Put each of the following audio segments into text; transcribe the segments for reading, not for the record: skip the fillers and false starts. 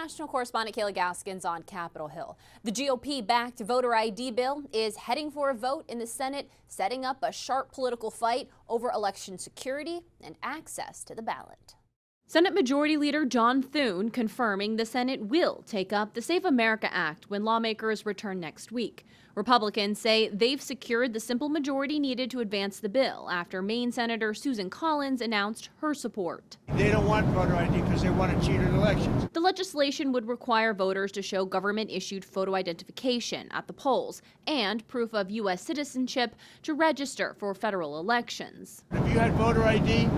national correspondent Kayla Gaskins on Capitol Hill. The GOP-backed voter ID bill is heading for a vote in the Senate, setting up a sharp political fight over election security and access to the ballot. Senate Majority Leader John Thune confirming the Senate will take up the Save America Act when lawmakers return next week. Republicans say they've secured the simple majority needed to advance the bill after Maine Senator Susan Collins announced her support. They don't want voter ID because they want to cheat in elections. The legislation would require voters to show government-issued photo identification at the polls and proof of U.S. citizenship to register for federal elections. If you had voter ID,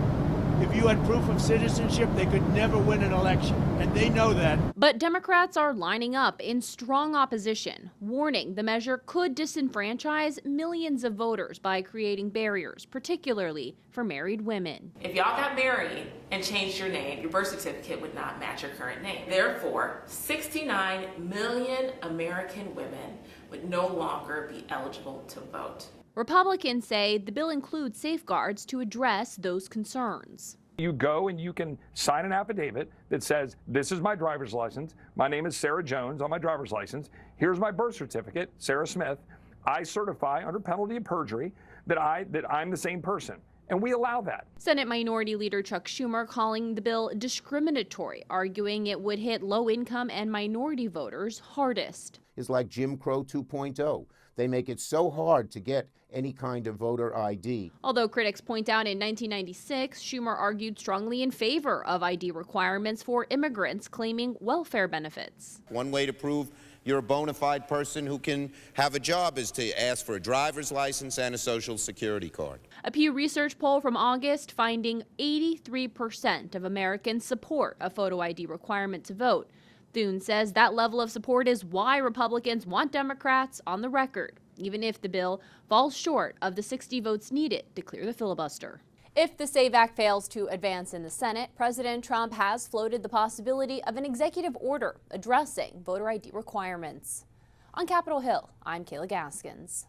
if you had proof of citizenship, they could never win an election, and they know that. But Democrats are lining up in strong opposition, warning the measure could disenfranchise millions of voters by creating barriers, particularly for married women. If y'all got married and changed your name, your birth certificate would not match your current name. Therefore, 69 million American women would no longer be eligible to vote. Republicans say the bill includes safeguards to address those concerns. You go and you can sign an affidavit that says, this is my driver's license. My name is Sarah Jones on my driver's license. Here's my birth certificate, Sarah Smith. I certify under penalty of perjury that I'm the same person. And we allow that. Senate Minority Leader Chuck Schumer calling the bill discriminatory, arguing it would hit low-income and minority voters hardest. It's like Jim Crow 2.0. They make it so hard to get any kind of voter ID. Although critics point out in 1996, Schumer argued strongly in favor of ID requirements for immigrants claiming welfare benefits. One way to prove you're a bona fide person who can have a job is to ask for a driver's license and a social security card. A Pew Research poll from August finding 83% of Americans support a photo ID requirement to vote. Thune says that level of support is why Republicans want Democrats on the record, even if the bill falls short of the 60 votes needed to clear the filibuster. If the SAVE Act fails to advance in the Senate, President Trump has floated the possibility of an executive order addressing voter ID requirements. On Capitol Hill, I'm Kayla Gaskins.